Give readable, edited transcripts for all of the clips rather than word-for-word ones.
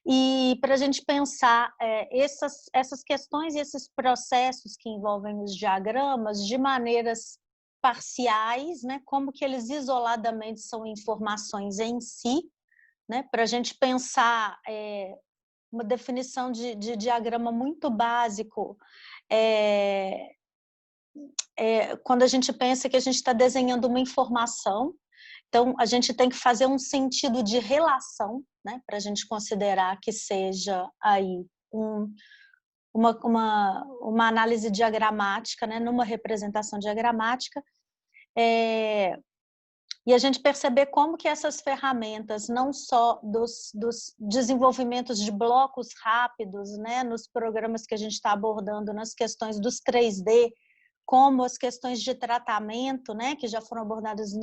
e para a gente pensar essas questões e esses processos que envolvem os diagramas de maneiras parciais, né? Como que eles isoladamente são informações em si, né? Para a gente pensar uma definição de diagrama muito básico, quando a gente pensa que a gente está desenhando uma informação, então a gente tem que fazer um sentido de relação, né, para a gente considerar que seja aí uma análise diagramática, né, numa representação diagramática, e a gente perceber como que essas ferramentas, não só dos desenvolvimentos de blocos rápidos, né, nos programas que a gente está abordando, nas questões dos 3D, como as questões de tratamento, né, que já foram abordadas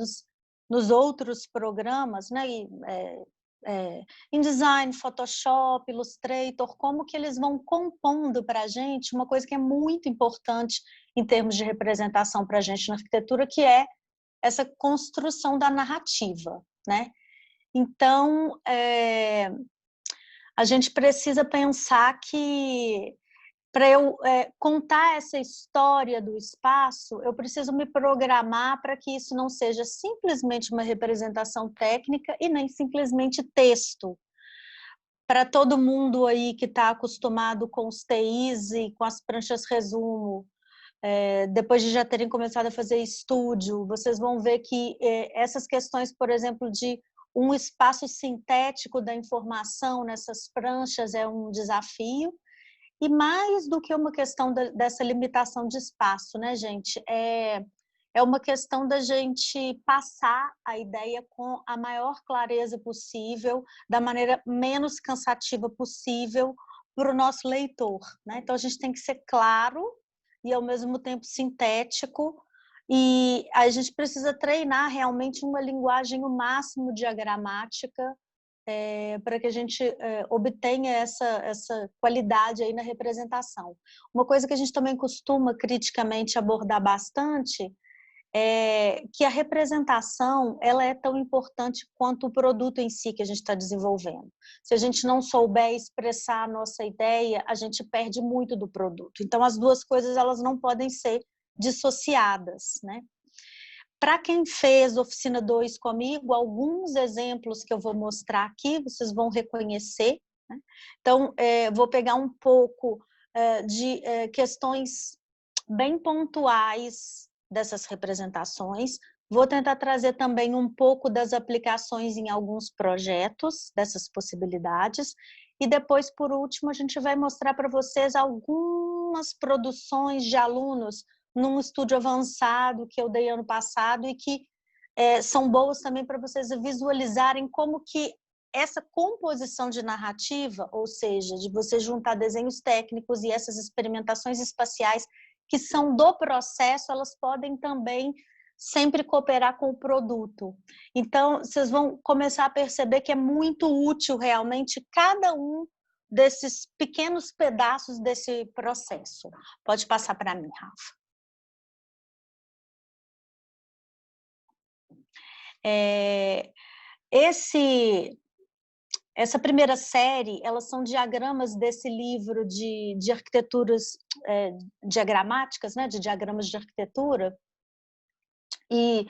nos outros programas, né, InDesign, Photoshop, Illustrator, como que eles vão compondo para a gente uma coisa que é muito importante em termos de representação para a gente na arquitetura, que é essa construção da narrativa, né? Então, a gente precisa pensar que para eu contar essa história do espaço, eu preciso me programar para que isso não seja simplesmente uma representação técnica e nem simplesmente texto. Para todo mundo aí que está acostumado com os TIs e com as pranchas resumo, depois de já terem começado a fazer estúdio, vocês vão ver que essas questões, por exemplo, de um espaço sintético da informação nessas pranchas é um desafio, e mais do que uma questão dessa limitação de espaço, né, gente? É uma questão da gente passar a ideia com a maior clareza possível, da maneira menos cansativa possível para o nosso leitor, né? Então, a gente tem que ser claro e, ao mesmo tempo, sintético, e a gente precisa treinar realmente uma linguagem o máximo diagramática, para que a gente obtenha essa qualidade aí na representação. Uma coisa que a gente também costuma criticamente abordar bastante é que a representação ela é tão importante quanto o produto em si que a gente está desenvolvendo. Se a gente não souber expressar a nossa ideia, a gente perde muito do produto. Então, as duas coisas elas não podem ser dissociadas, né? Para quem fez Oficina 2 comigo, alguns exemplos que eu vou mostrar aqui, vocês vão reconhecer, né? Então, vou pegar um pouco de questões bem pontuais dessas representações, vou tentar trazer também um pouco das aplicações em alguns projetos, dessas possibilidades, e depois, por último, a gente vai mostrar para vocês algumas produções de alunos num estúdio avançado que eu dei ano passado e que são boas também para vocês visualizarem como que essa composição de narrativa, ou seja, de você juntar desenhos técnicos e essas experimentações espaciais que são do processo, elas podem também sempre cooperar com o produto. Então, vocês vão começar a perceber que é muito útil realmente cada um desses pequenos pedaços desse processo. Pode passar para mim, Rafa. Essa primeira série, elas são diagramas desse livro de arquiteturas diagramáticas, né, de diagramas de arquitetura, e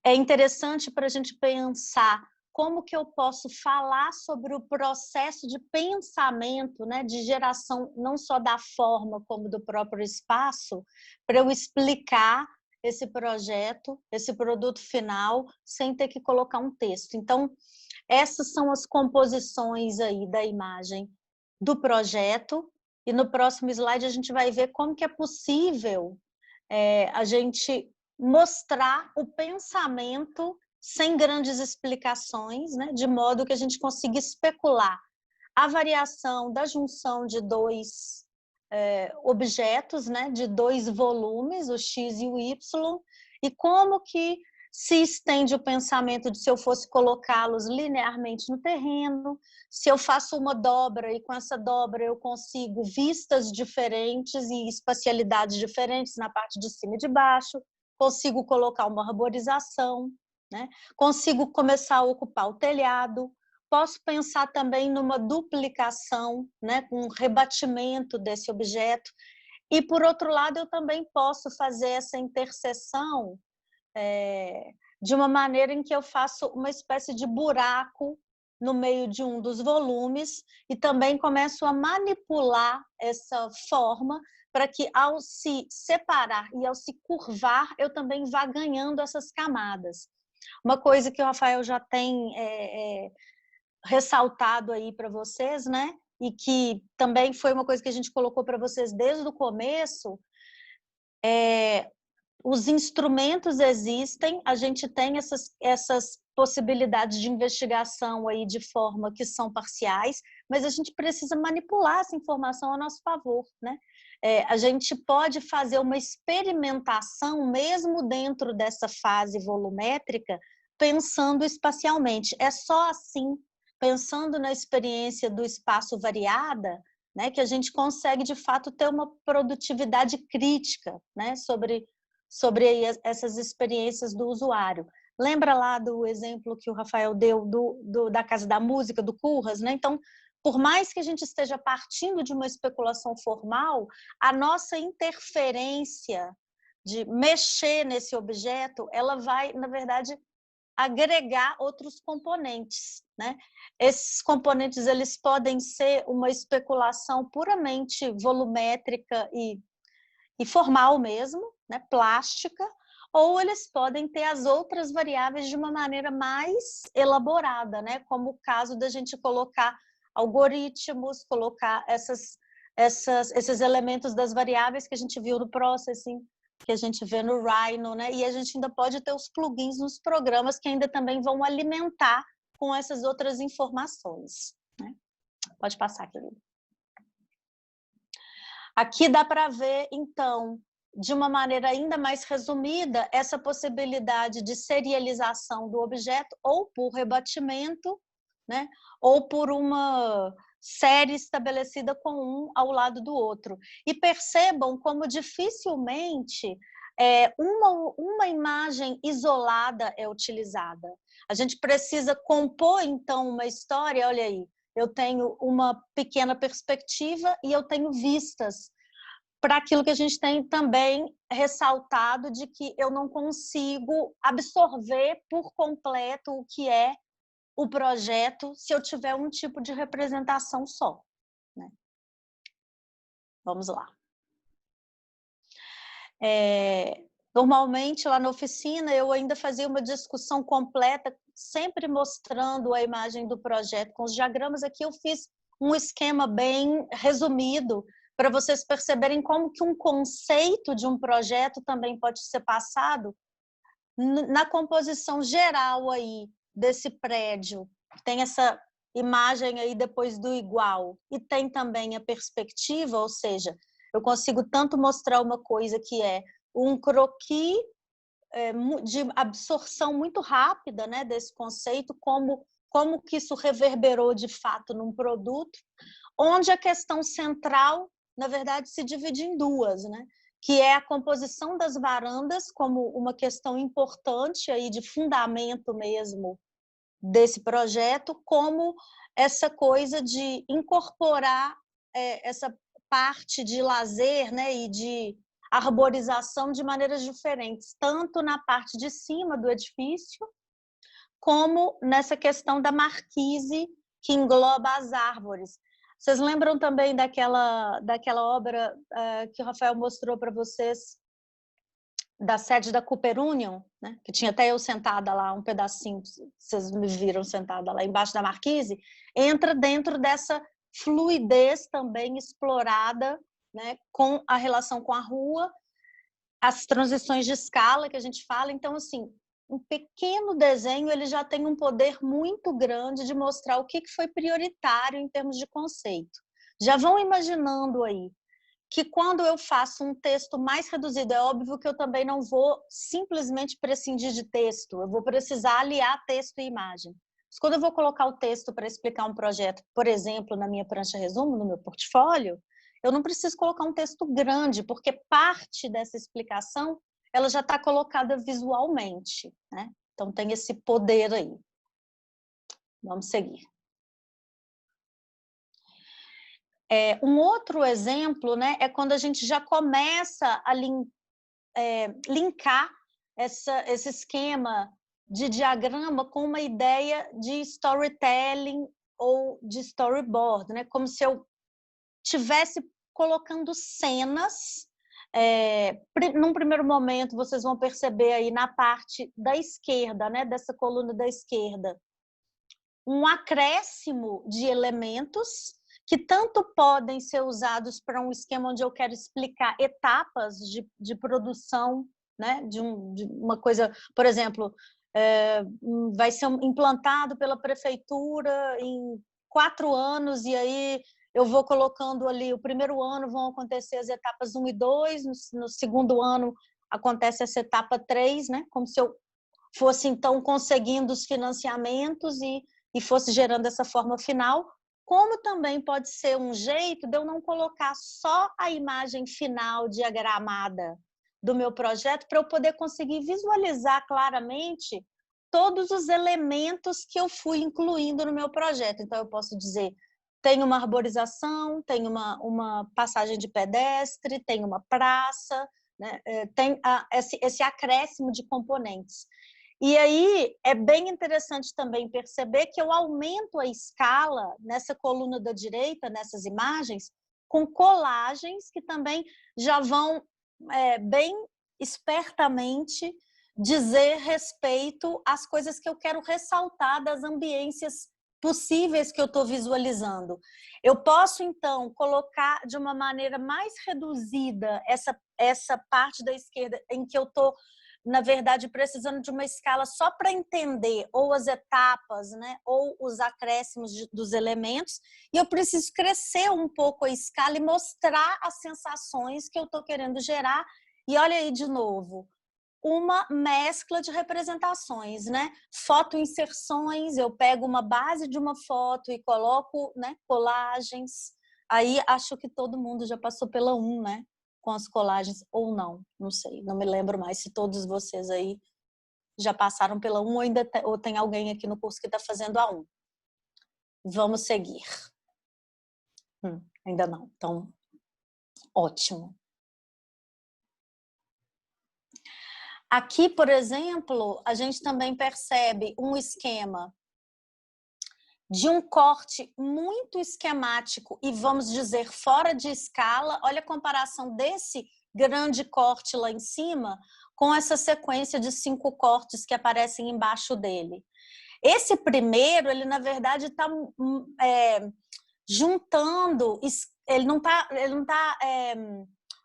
é interessante para a gente pensar como que eu posso falar sobre o processo de pensamento, né, de geração não só da forma como do próprio espaço, para eu explicar esse projeto, esse produto final, sem ter que colocar um texto. Então, essas são as composições aí da imagem do projeto, e no próximo slide a gente vai ver como que é possível a gente mostrar o pensamento sem grandes explicações, né, de modo que a gente consiga especular a variação da junção de dois objetos, né, de dois volumes, o X e o Y, e como que se estende o pensamento de se eu fosse colocá-los linearmente no terreno, se eu faço uma dobra e com essa dobra eu consigo vistas diferentes e espacialidades diferentes na parte de cima e de baixo, consigo colocar uma arborização, né? Consigo começar a ocupar o telhado, Posso pensar também numa duplicação, né, com um rebatimento desse objeto. E, por outro lado, eu também posso fazer essa interseção de uma maneira em que eu faço uma espécie de buraco no meio de um dos volumes e também começo a manipular essa forma para que, ao se separar e ao se curvar, eu também vá ganhando essas camadas. Uma coisa que o Rafael já tem ressaltado aí para vocês, né? E que também foi uma coisa que a gente colocou para vocês desde o começo, os instrumentos existem, a gente tem essas possibilidades de investigação aí de forma que são parciais, mas a gente precisa manipular essa informação a nosso favor, né? A gente pode fazer uma experimentação mesmo dentro dessa fase volumétrica, pensando espacialmente. É só assim, pensando na experiência do espaço variada, né, que a gente consegue, de fato, ter uma produtividade crítica, né, sobre essas experiências do usuário. Lembra lá do exemplo que o Rafael deu da Casa da Música, do Curras, né? Então, por mais que a gente esteja partindo de uma especulação formal, a nossa interferência de mexer nesse objeto, ela vai, na verdade, agregar outros componentes, né? Esses componentes, eles podem ser uma especulação puramente volumétrica e formal mesmo, né? Plástica, ou eles podem ter as outras variáveis de uma maneira mais elaborada, né? Como o caso da gente colocar algoritmos, colocar esses elementos das variáveis que a gente viu no Processing, que a gente vê no Rhino, né? E a gente ainda pode ter os plugins nos programas que ainda também vão alimentar com essas outras informações, né? Pode passar, querido. Aqui dá para ver, então, de uma maneira ainda mais resumida, essa possibilidade de serialização do objeto ou por rebatimento, né? Ou por uma série estabelecida com um ao lado do outro. E percebam como dificilmente uma imagem isolada é utilizada. A gente precisa compor, então, uma história, olha aí, eu tenho uma pequena perspectiva e eu tenho vistas para aquilo que a gente tem também ressaltado de que eu não consigo absorver por completo o que é o projeto se eu tiver um tipo de representação só, né? Vamos lá. Normalmente, lá na oficina, eu ainda fazia uma discussão completa, sempre mostrando a imagem do projeto com os diagramas. Aqui eu fiz um esquema bem resumido, para vocês perceberem como que um conceito de um projeto também pode ser passado na composição geral aí desse prédio. Tem essa imagem aí depois do igual, e tem também a perspectiva, ou seja, eu consigo tanto mostrar uma coisa que é um croquis de absorção muito rápida, né, desse conceito, como que isso reverberou de fato num produto, onde a questão central, na verdade, se divide em duas, né? Que é a composição das varandas como uma questão importante aí de fundamento mesmo desse projeto, como essa coisa de incorporar essa parte de lazer, né, e de arborização de maneiras diferentes, tanto na parte de cima do edifício, como nessa questão da marquise que engloba as árvores. Vocês lembram também daquela obra que o Rafael mostrou para vocês, da sede da Cooper Union, né? Que tinha até eu sentada lá, um pedacinho, vocês me viram sentada lá embaixo da marquise, entra dentro dessa fluidez também explorada, né, com a relação com a rua, as transições de escala que a gente fala. Então, assim, um pequeno desenho ele já tem um poder muito grande de mostrar o que foi prioritário em termos de conceito. Já vão imaginando aí que quando eu faço um texto mais reduzido, é óbvio que eu também não vou simplesmente prescindir de texto, eu vou precisar aliar texto e imagem. Mas quando eu vou colocar o texto para explicar um projeto, por exemplo, na minha prancha resumo, no meu portfólio, eu não preciso colocar um texto grande, porque parte dessa explicação ela já está colocada visualmente, né? Então tem esse poder aí. Vamos seguir. Um outro exemplo, né, é quando a gente já começa a linkar esse esquema de diagrama com uma ideia de storytelling ou de storyboard, né? Como se eu tivesse colocando cenas. Num primeiro momento, vocês vão perceber aí na parte da esquerda, né, dessa coluna da esquerda, um acréscimo de elementos que tanto podem ser usados para um esquema onde eu quero explicar etapas de produção, né, de uma coisa, por exemplo, vai ser implantado pela prefeitura em 4 anos, e aí eu vou colocando ali, o primeiro ano vão acontecer as etapas 1 e 2, no segundo ano acontece essa etapa 3, né? Como se eu fosse, então, conseguindo os financiamentos e fosse gerando essa forma final, como também pode ser um jeito de eu não colocar só a imagem final diagramada do meu projeto, para eu poder conseguir visualizar claramente todos os elementos que eu fui incluindo no meu projeto. Então, eu posso dizer, tem uma arborização, tem uma passagem de pedestre, tem uma praça, né? Tem esse acréscimo de componentes. E aí é bem interessante também perceber que eu aumento a escala nessa coluna da direita, nessas imagens, com colagens que também já vão bem espertamente dizer respeito às coisas que eu quero ressaltar das ambiências possíveis que eu estou visualizando. Eu posso, então, colocar de uma maneira mais reduzida essa parte da esquerda em que eu estou, na verdade, precisando de uma escala só para entender ou as etapas, né, ou os acréscimos dos elementos, e eu preciso crescer um pouco a escala e mostrar as sensações que eu estou querendo gerar. E olha aí de novo, uma mescla de representações, né? Fotoinserções, eu pego uma base de uma foto e coloco, né, colagens. Aí acho que todo mundo já passou pela né? Com as colagens, ou não sei, não me lembro mais se todos vocês aí já passaram pela ou ainda ou tem alguém aqui no curso que está fazendo a Vamos seguir. Ainda não, então ótimo. Aqui, por exemplo, a gente também percebe um esquema de um corte muito esquemático e, vamos dizer, fora de escala. Olha a comparação desse grande corte lá em cima com essa sequência de 5 cortes que aparecem embaixo dele. Esse primeiro, ele na verdade está juntando, ele não está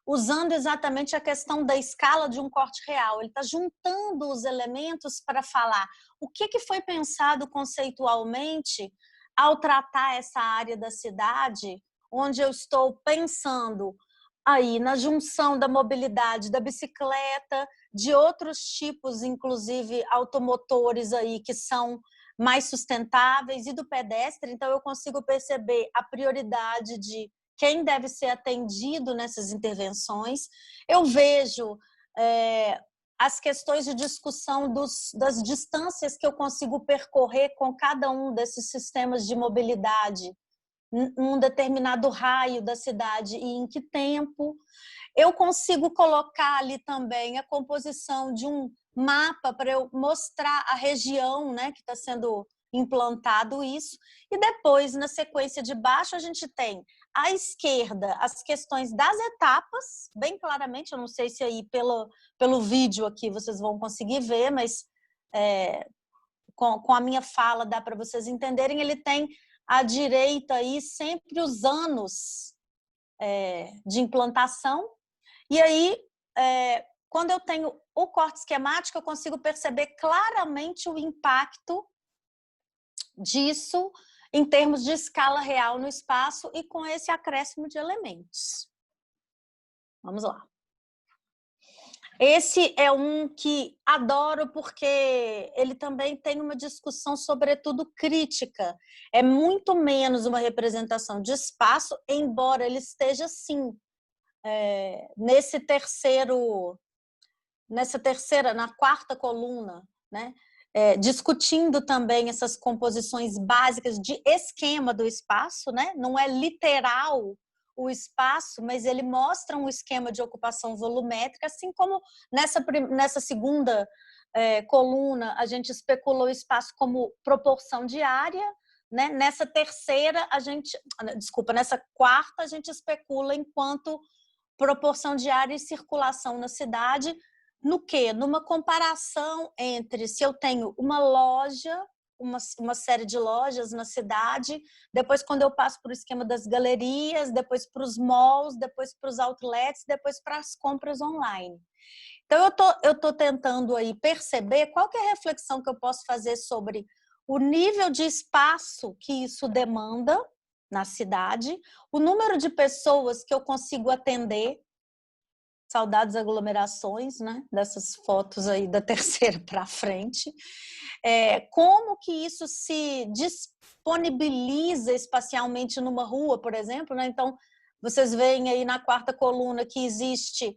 usando exatamente a questão da escala de um corte real, ele está juntando os elementos para falar o que foi pensado conceitualmente ao tratar essa área da cidade, onde eu estou pensando aí na junção da mobilidade da bicicleta, de outros tipos, inclusive automotores aí que são mais sustentáveis, e do pedestre. Então eu consigo perceber a prioridade de quem deve ser atendido nessas intervenções. Eu vejo as questões de discussão das distâncias que eu consigo percorrer com cada um desses sistemas de mobilidade, um determinado raio da cidade e em que tempo. Eu consigo colocar ali também a composição de um mapa para eu mostrar a região, né, que está sendo implantado isso. E depois, na sequência de baixo, a gente tem à esquerda as questões das etapas, bem claramente. Eu não sei se aí pelo vídeo aqui vocês vão conseguir ver, mas com a minha fala dá para vocês entenderem. Ele tem à direita aí sempre os anos de implantação. E aí, quando eu tenho o corte esquemático, eu consigo perceber claramente o impacto disso em termos de escala real no espaço e com esse acréscimo de elementos. Vamos lá. Esse é um que adoro porque ele também tem uma discussão, sobretudo crítica. É muito menos uma representação de espaço, embora ele esteja, sim, na quarta coluna, né? discutindo também essas composições básicas de esquema do espaço, né? Não é literal o espaço, mas ele mostra um esquema de ocupação volumétrica, assim como nessa segunda coluna a gente especula o espaço como proporção de área, né? Nessa terceira nessa quarta a gente especula enquanto proporção de área e circulação na cidade. No quê? Numa comparação entre se eu tenho uma loja, uma série de lojas na cidade, depois quando eu passo para o esquema das galerias, depois para os malls, depois para os outlets, depois para as compras online. Então, eu tô tentando aí perceber qual que é a reflexão que eu posso fazer sobre o nível de espaço que isso demanda na cidade, o número de pessoas que eu consigo atender, saudades aglomerações, né? Dessas fotos aí da terceira para frente, como que isso se disponibiliza espacialmente numa rua, por exemplo, né? Então, vocês veem aí na quarta coluna que existe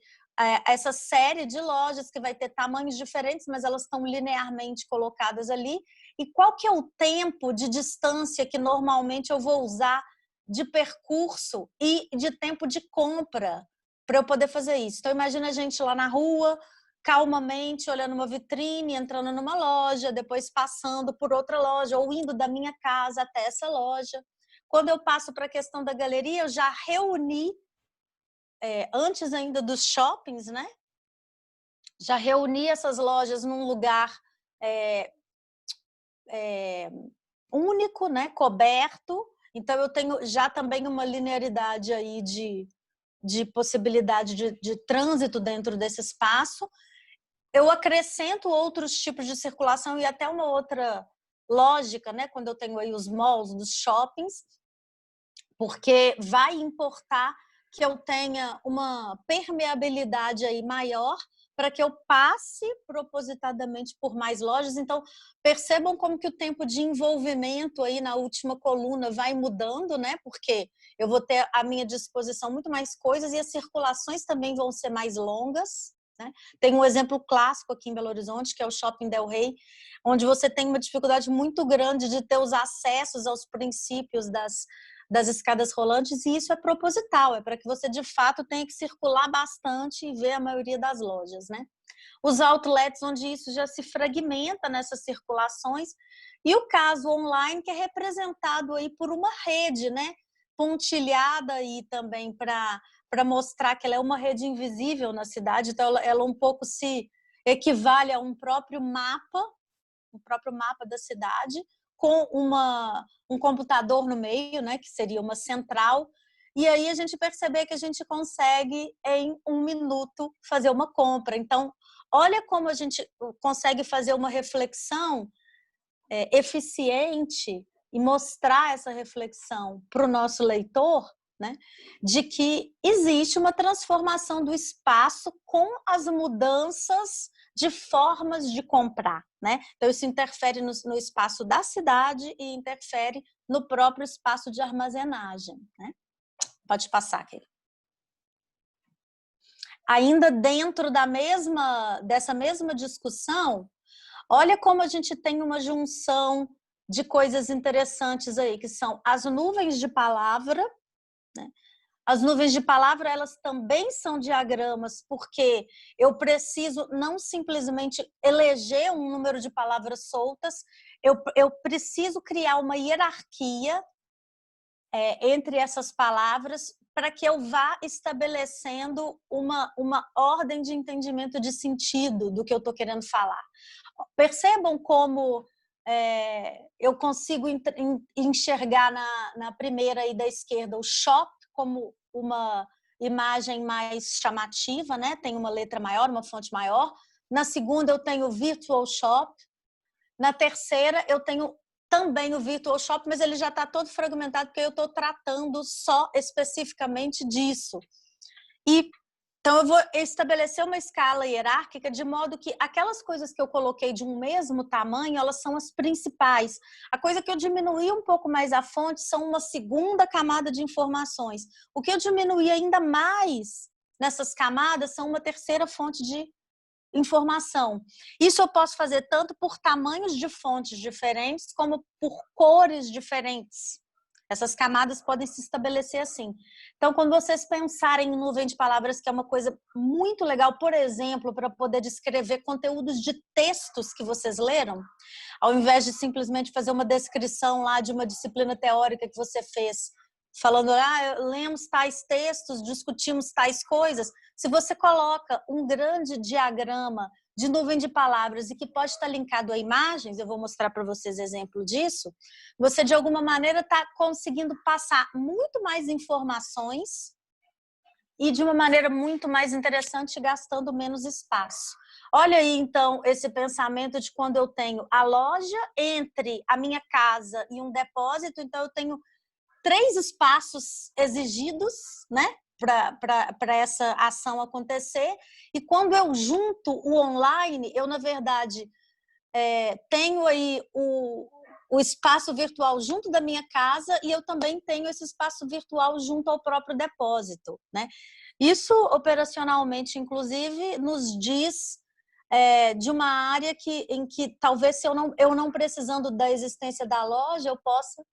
essa série de lojas que vai ter tamanhos diferentes, mas elas estão linearmente colocadas ali. E qual que é o tempo de distância que normalmente eu vou usar de percurso e de tempo de compra para eu poder fazer isso? Então, imagina a gente lá na rua, calmamente, olhando uma vitrine, entrando numa loja, depois passando por outra loja, ou indo da minha casa até essa loja. Quando eu passo para a questão da galeria, eu já reuni, antes ainda dos shoppings, né? Já reuni essas lojas num lugar único, né? Coberto. Então, eu tenho já também uma linearidade aí de possibilidade de trânsito dentro desse espaço. Eu acrescento outros tipos de circulação e até uma outra lógica, né? Quando eu tenho aí os malls, dos shoppings, porque vai importar que eu tenha uma permeabilidade aí maior para que eu passe propositadamente por mais lojas. Então, percebam como que o tempo de envolvimento aí na última coluna vai mudando, né? Porque eu vou ter à minha disposição muito mais coisas e as circulações também vão ser mais longas, né? Tem um exemplo clássico aqui em Belo Horizonte, que é o Shopping Del Rey, onde você tem uma dificuldade muito grande de ter os acessos aos princípios das escadas rolantes, e isso é proposital, é para que você de fato tenha que circular bastante e ver a maioria das lojas, né? Os outlets, onde isso já se fragmenta nessas circulações, e o caso online, que é representado aí por uma rede, né? Pontilhada aí também para mostrar que ela é uma rede invisível na cidade, então ela um pouco se equivale a um próprio mapa da cidade, com um computador no meio, né, que seria uma central, e aí a gente perceber que a gente consegue, em 1 minuto, fazer uma compra. Então, olha como a gente consegue fazer uma reflexão eficiente e mostrar essa reflexão para o nosso leitor, né, de que existe uma transformação do espaço com as mudanças de formas de comprar, né? Então, isso interfere no espaço da cidade e interfere no próprio espaço de armazenagem, né? Pode passar aqui. Ainda dentro dessa mesma discussão, olha como a gente tem uma junção de coisas interessantes aí, que são as nuvens de palavra, né? As nuvens de palavra, elas também são diagramas, porque eu preciso não simplesmente eleger um número de palavras soltas, eu preciso criar uma hierarquia entre essas palavras para que eu vá estabelecendo uma ordem de entendimento de sentido do que eu estou querendo falar. Percebam como eu consigo enxergar na primeira aí da esquerda o shop como uma imagem mais chamativa, né? Tem uma letra maior, uma fonte maior. Na segunda eu tenho o virtual shop. Na terceira eu tenho também o virtual shop, mas ele já está todo fragmentado porque eu estou tratando só especificamente disso. Então, eu vou estabelecer uma escala hierárquica de modo que aquelas coisas que eu coloquei de um mesmo tamanho, elas são as principais. A coisa que eu diminuí um pouco mais a fonte são uma segunda camada de informações. O que eu diminuí ainda mais nessas camadas são uma terceira fonte de informação. Isso eu posso fazer tanto por tamanhos de fontes diferentes, como por cores diferentes. Essas camadas podem se estabelecer assim. Então, quando vocês pensarem em nuvem de palavras, que é uma coisa muito legal, por exemplo, para poder descrever conteúdos de textos que vocês leram, ao invés de simplesmente fazer uma descrição lá de uma disciplina teórica que você fez, falando, lemos tais textos, discutimos tais coisas. Se você coloca um grande diagrama de nuvem de palavras e que pode estar linkado a imagens, eu vou mostrar para vocês exemplo disso, você de alguma maneira está conseguindo passar muito mais informações e de uma maneira muito mais interessante, gastando menos espaço. Olha aí, então, esse pensamento de quando eu tenho a loja entre a minha casa e um depósito, então eu tenho 3 espaços exigidos, né, para essa ação acontecer. E quando eu junto o online, eu, na verdade, tenho aí o espaço virtual junto da minha casa e eu também tenho esse espaço virtual junto ao próprio depósito, né? Isso, operacionalmente, inclusive, nos diz de uma área em que talvez, se eu não precisando da existência da loja, eu possa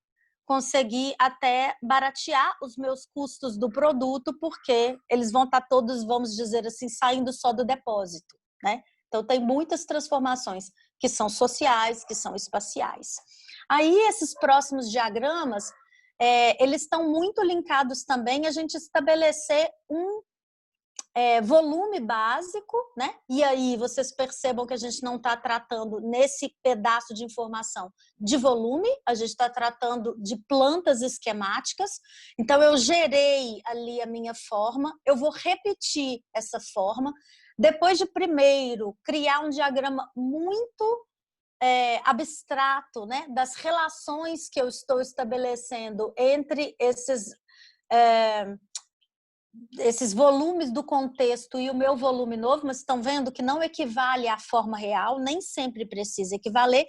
conseguir até baratear os meus custos do produto, porque eles vão estar todos, vamos dizer assim, saindo só do depósito, né? Então, tem muitas transformações que são sociais, que são espaciais. Aí, esses próximos diagramas, eles estão muito linkados também a gente estabelecer um volume básico, né? E aí vocês percebam que a gente não está tratando nesse pedaço de informação de volume, a gente está tratando de plantas esquemáticas. Então, eu gerei ali a minha forma, eu vou repetir essa forma. Depois de primeiro criar um diagrama muito abstrato, né? Das relações que eu estou estabelecendo entre esses volumes do contexto e o meu volume novo, mas estão vendo que não equivale à forma real, nem sempre precisa equivaler.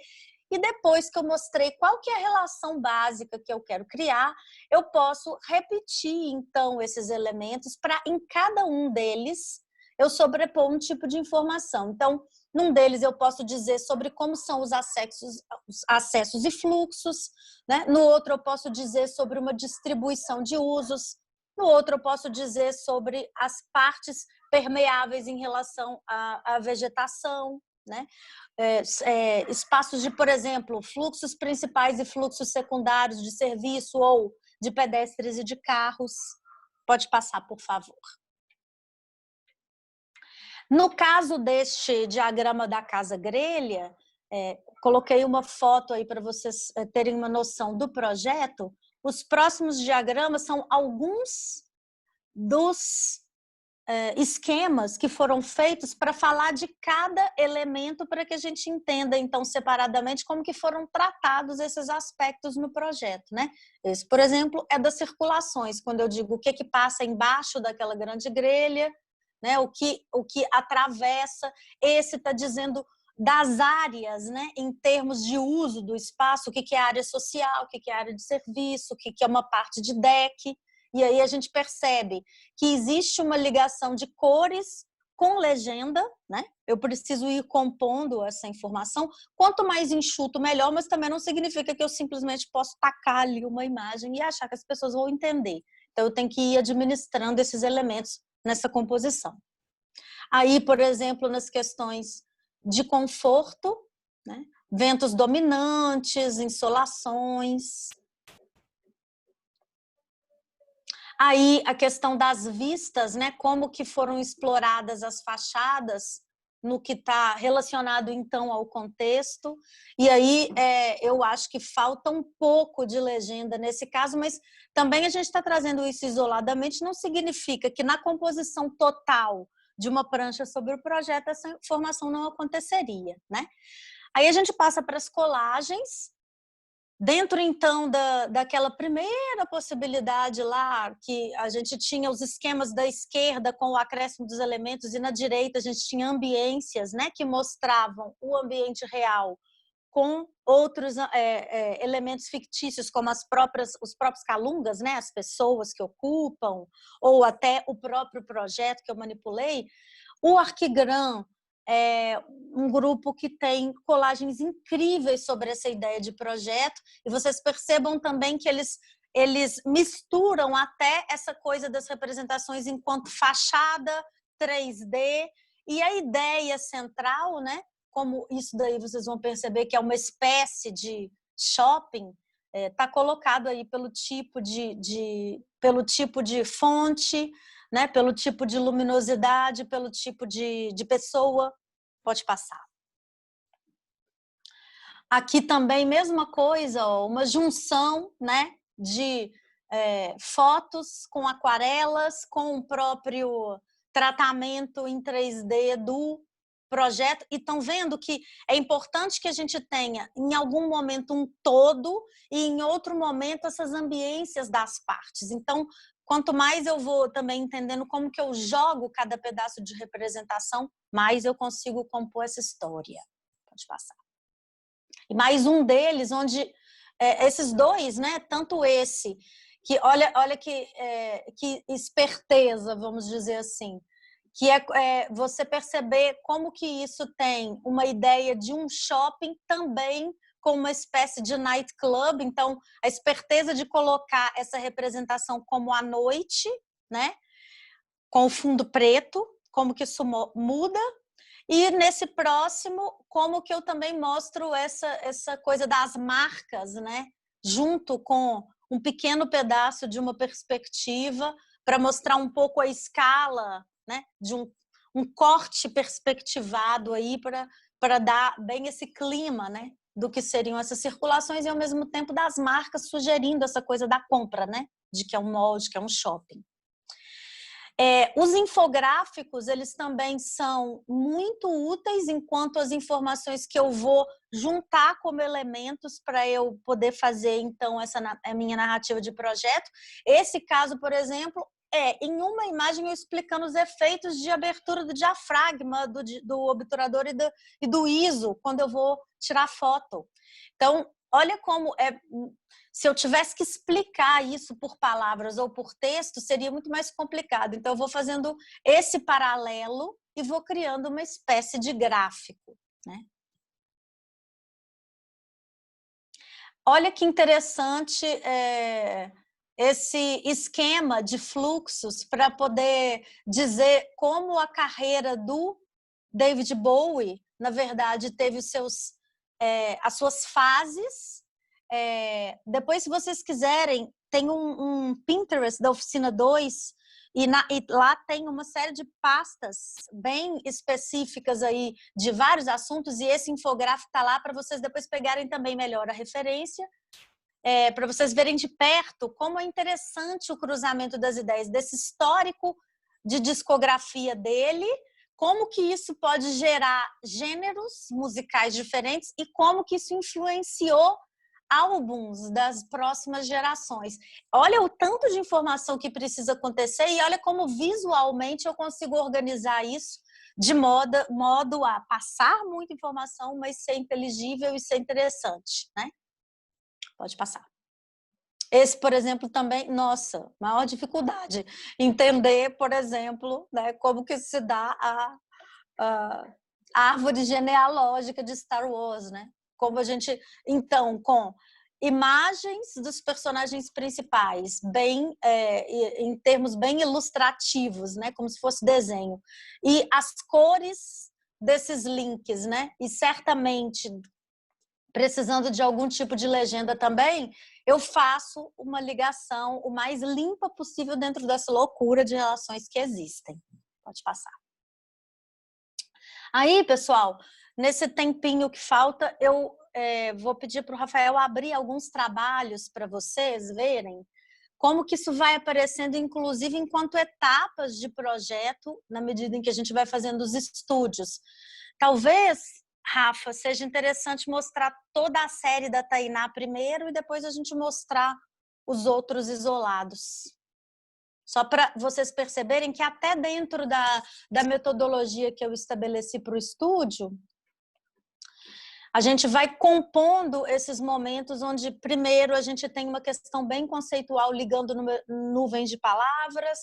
E depois que eu mostrei qual que é a relação básica que eu quero criar, eu posso repetir, então, esses elementos para, em cada um deles, eu sobrepor um tipo de informação. Então, num deles eu posso dizer sobre como são os acessos e fluxos, né? No outro eu posso dizer sobre uma distribuição de usos. No outro, eu posso dizer sobre as partes permeáveis em relação à vegetação, né? Espaços de, por exemplo, fluxos principais e fluxos secundários de serviço ou de pedestres e de carros. Pode passar, por favor. No caso deste diagrama da casa grelha, coloquei uma foto aí para vocês terem uma noção do projeto. Os próximos diagramas são alguns dos esquemas que foram feitos para falar de cada elemento para que a gente entenda, então, separadamente, como que foram tratados esses aspectos no projeto, né? Esse, por exemplo, é das circulações, quando eu digo o que passa embaixo daquela grande grelha, né? O que atravessa. Esse está dizendo das áreas, né, em termos de uso do espaço, o que é área social, o que é área de serviço, o que é uma parte de deck. E aí a gente percebe que existe uma ligação de cores com legenda, né? Eu preciso ir compondo essa informação. Quanto mais enxuto, melhor, mas também não significa que eu simplesmente posso tacar ali uma imagem e achar que as pessoas vão entender. Então, eu tenho que ir administrando esses elementos nessa composição. Aí, por exemplo, nas questões de conforto, né? Ventos dominantes, insolações. Aí a questão das vistas, né? Como que foram exploradas as fachadas no que está relacionado então ao contexto. E aí eu acho que falta um pouco de legenda nesse caso, mas também a gente está trazendo isso isoladamente, não significa que na composição total de uma prancha sobre o projeto essa informação não aconteceria, né? Aí a gente passa para as colagens. Dentro, então, daquela primeira possibilidade lá, que a gente tinha os esquemas da esquerda com o acréscimo dos elementos e na direita a gente tinha ambiências, né, que mostravam o ambiente real com outros elementos fictícios, como os próprios calungas, né, as pessoas que ocupam, ou até o próprio projeto que eu manipulei. O Arquigram um grupo que tem colagens incríveis sobre essa ideia de projeto, e vocês percebam também que eles misturam até essa coisa das representações enquanto fachada, 3D, e a ideia central, né, como isso daí vocês vão perceber que é uma espécie de shopping, está colocado aí pelo tipo de fonte, né, pelo tipo de luminosidade, pelo tipo de pessoa. Pode passar. Aqui também, mesma coisa, ó, uma junção, né, de fotos com aquarelas, com o próprio tratamento em 3D do projeto. E estão vendo que é importante que a gente tenha, em algum momento, um todo e, em outro momento, essas ambiências das partes. Então, quanto mais eu vou também entendendo como que eu jogo cada pedaço de representação, mais eu consigo compor essa história. Pode passar. E mais um deles, onde esses dois, né, tanto esse, que olha que esperteza, vamos dizer assim, que é você perceber como que isso tem uma ideia de um shopping também com uma espécie de nightclub. Então, a esperteza de colocar essa representação como à noite, né, com o fundo preto, como que isso muda. E nesse próximo, como que eu também mostro essa coisa das marcas, né, junto com um pequeno pedaço de uma perspectiva para mostrar um pouco a escala, né, de um corte perspectivado aí para dar bem esse clima, né, do que seriam essas circulações e ao mesmo tempo das marcas sugerindo essa coisa da compra, né, de que é um mall, de que é um shopping. Os infográficos, eles também são muito úteis enquanto as informações que eu vou juntar como elementos para eu poder fazer, então, a minha narrativa de projeto. Esse caso, por exemplo, em uma imagem eu explicando os efeitos de abertura do diafragma, do obturador e do ISO, quando eu vou tirar foto. Então, olha como se eu tivesse que explicar isso por palavras ou por texto, seria muito mais complicado. Então, eu vou fazendo esse paralelo e vou criando uma espécie de gráfico, né? Olha que interessante esse esquema de fluxos para poder dizer como a carreira do David Bowie, na verdade, teve as suas fases. Depois, se vocês quiserem, tem um Pinterest da Oficina 2 e lá tem uma série de pastas bem específicas aí de vários assuntos, e esse infográfico está lá para vocês depois pegarem também melhor a referência, para vocês verem de perto como é interessante o cruzamento das ideias, desse histórico de discografia dele, como que isso pode gerar gêneros musicais diferentes e como que isso influenciou álbuns das próximas gerações. Olha o tanto de informação que precisa acontecer e olha como visualmente eu consigo organizar isso de modo a passar muita informação, mas ser inteligível e ser interessante, né? Pode passar. Esse, por exemplo, também, nossa, maior dificuldade. Entender, por exemplo, né, como que se dá a árvore genealógica de Star Wars, né? Como a gente, então, com imagens dos personagens principais, em termos bem ilustrativos, né? Como se fosse desenho. E as cores desses links, né? E certamente, precisando de algum tipo de legenda também, eu faço uma ligação o mais limpa possível dentro dessa loucura de relações que existem. Pode passar. Aí, pessoal, nesse tempinho que falta, eu vou pedir para o Rafael abrir alguns trabalhos para vocês verem como que isso vai aparecendo, inclusive, enquanto etapas de projeto, na medida em que a gente vai fazendo os estúdios. Talvez, Rafa, seja interessante mostrar toda a série da Tainá primeiro e depois a gente mostrar os outros isolados. Só para vocês perceberem que até dentro da metodologia que eu estabeleci para o estúdio, A gente vai compondo esses momentos onde, primeiro, a gente tem uma questão bem conceitual ligando nuvens de palavras,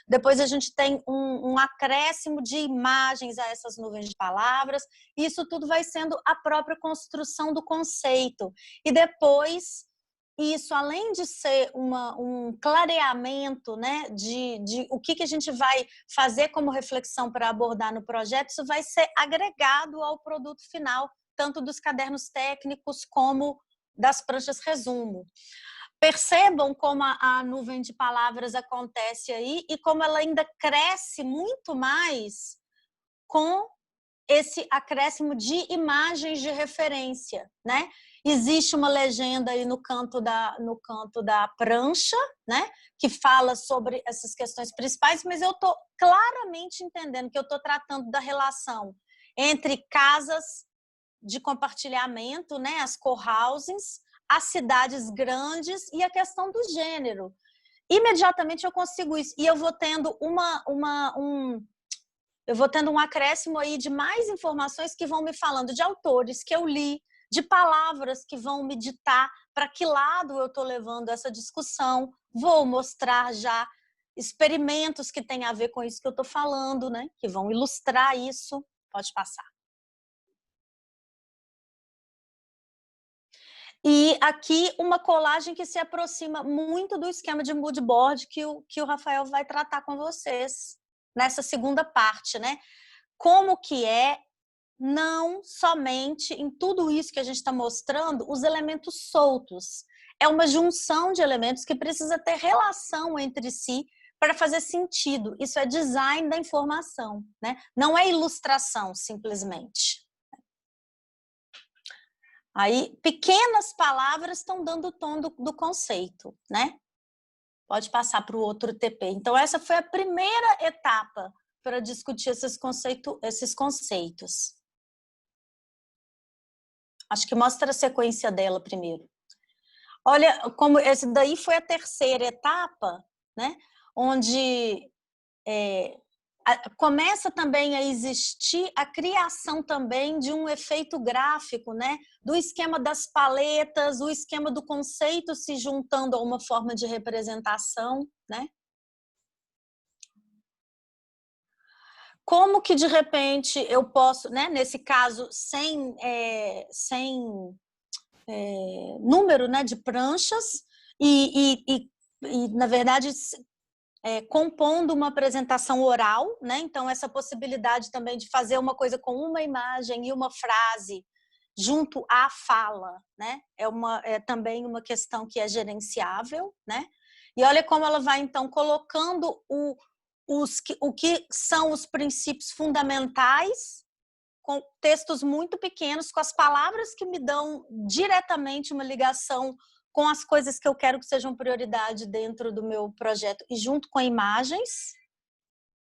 depois a gente tem um acréscimo de imagens a essas nuvens de palavras, e isso tudo vai sendo a própria construção do conceito. E depois, isso, além de ser um clareamento, né, de o que a gente vai fazer como reflexão para abordar no projeto, isso vai ser agregado ao produto final, tanto dos cadernos técnicos como das pranchas resumo. Percebam como a nuvem de palavras acontece aí e como ela ainda cresce muito mais com esse acréscimo de imagens de referência, né? Existe uma legenda aí no canto da prancha, né? Que fala sobre essas questões principais, mas eu estou claramente entendendo que eu estou tratando da relação entre casas de compartilhamento, né, as co-housings, as cidades grandes e a questão do gênero. Imediatamente eu consigo isso. E eu vou tendo eu vou tendo um acréscimo aí de mais informações que vão me falando de autores que eu li, de palavras que vão me ditar para que lado eu estou levando essa discussão. Vou mostrar já experimentos que têm a ver com isso que eu estou falando, né, que vão ilustrar isso. Pode passar. E aqui uma colagem que se aproxima muito do esquema de mood board que o Rafael vai tratar com vocês nessa segunda parte, né? Como que é não somente em tudo isso que a gente está mostrando, os elementos soltos. É uma junção de elementos que precisa ter relação entre si para fazer sentido. Isso é design da informação, né? Não é ilustração, simplesmente. Aí, pequenas palavras estão dando o tom do conceito, né? Pode passar para o outro TP. Então, essa foi a primeira etapa para discutir esses conceitos. Acho que mostra a sequência dela primeiro. Olha, como esse daí foi a terceira etapa, né? Onde começa também a existir a criação também de um efeito gráfico, né? Do esquema das paletas, o esquema do conceito se juntando a uma forma de representação, né? Como que de repente eu posso, né? Nesse caso, sem número, né? De pranchas e na verdade compondo uma apresentação oral, né? Então, essa possibilidade também de fazer uma coisa com uma imagem e uma frase junto à fala, né? É também uma questão que é gerenciável, né? E olha como ela vai, então, colocando o que são os princípios fundamentais, com textos muito pequenos, com as palavras que me dão diretamente uma ligação com as coisas que eu quero que sejam prioridade dentro do meu projeto e junto com imagens,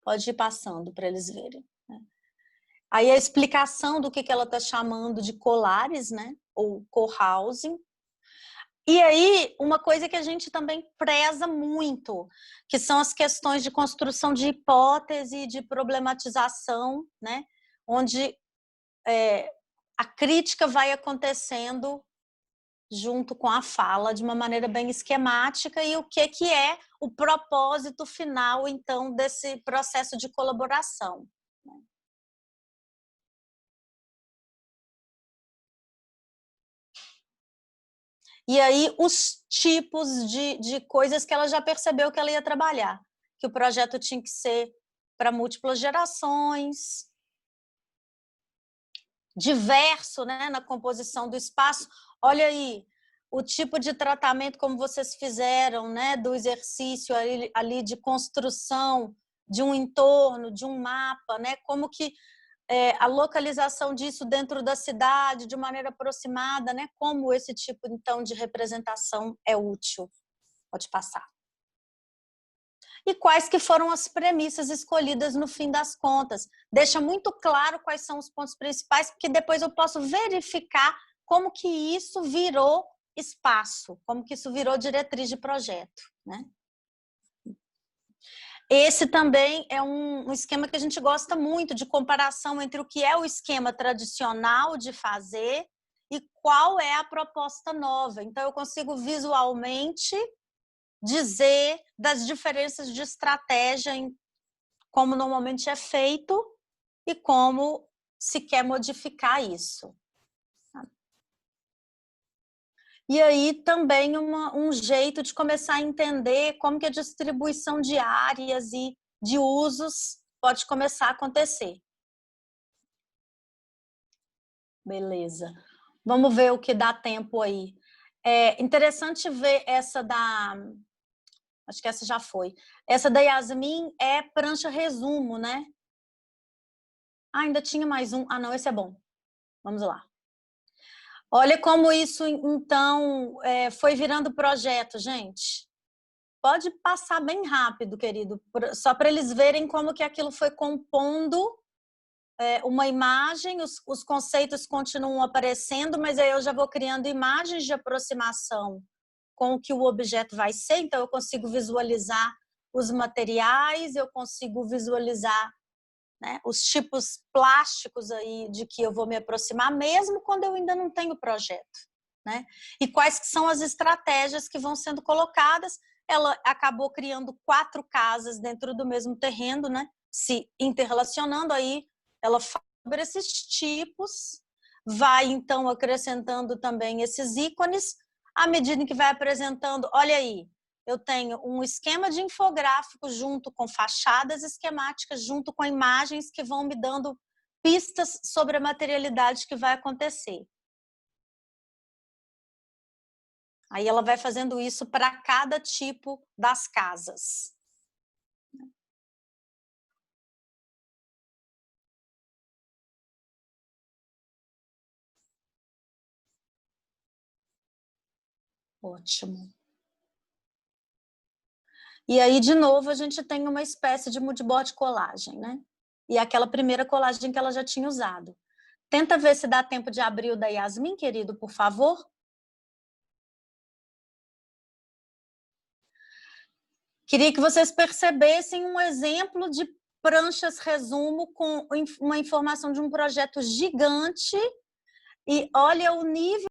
pode ir passando para eles verem. Né? Aí a explicação do que ela está chamando de colares, né? Ou co-housing. E aí, uma coisa que a gente também preza muito, que são as questões de construção de hipótese, de problematização, né? Onde a crítica vai acontecendo junto com a fala, de uma maneira bem esquemática, e o que é o propósito final, então, desse processo de colaboração. E aí, os tipos de coisas que ela já percebeu que ela ia trabalhar, que o projeto tinha que ser para múltiplas gerações, diverso, né, na composição do espaço. Olha aí, o tipo de tratamento como vocês fizeram, né, do exercício ali de construção de um entorno, de um mapa, né, como que a localização disso dentro da cidade, de maneira aproximada, né, como esse tipo, então, de representação é útil. Pode passar. E quais que foram as premissas escolhidas no fim das contas. Deixa muito claro quais são os pontos principais, porque depois eu posso verificar como que isso virou espaço, como que isso virou diretriz de projeto, né? Esse também é um esquema que a gente gosta muito, de comparação entre o que é o esquema tradicional de fazer e qual é a proposta nova. Então, eu consigo visualmente dizer das diferenças de estratégia em como normalmente é feito e como se quer modificar isso. E aí também um jeito de começar a entender como que a distribuição de áreas e de usos pode começar a acontecer. Beleza. Vamos ver o que dá tempo aí. É interessante ver essa da... Acho que essa já foi. Essa da Yasmin é prancha resumo, né? Ah, ainda tinha mais um. Ah, não, esse é bom. Vamos lá. Olha como isso, então, foi virando projeto, gente. Pode passar bem rápido, querido, só para eles verem como que aquilo foi compondo uma imagem, os conceitos continuam aparecendo, mas aí eu já vou criando imagens de aproximação com o que o objeto vai ser, então eu consigo visualizar os materiais, eu consigo visualizar, né, os tipos plásticos aí de que eu vou me aproximar, mesmo quando eu ainda não tenho projeto, né? E quais que são as estratégias que vão sendo colocadas. Ela acabou criando 4 casas dentro do mesmo terreno, né? Se interrelacionando, aí ela fala sobre esses tipos, vai então acrescentando também esses ícones, à medida que vai apresentando, olha aí, eu tenho um esquema de infográfico junto com fachadas esquemáticas, junto com imagens que vão me dando pistas sobre a materialidade que vai acontecer. Aí ela vai fazendo isso para cada tipo das casas. Ótimo. E aí, de novo, a gente tem uma espécie de moodboard colagem, né? E aquela primeira colagem que ela já tinha usado. Tenta ver se dá tempo de abrir o da Yasmin, querido, por favor. Queria que vocês percebessem um exemplo de pranchas resumo com uma informação de um projeto gigante. E olha o nível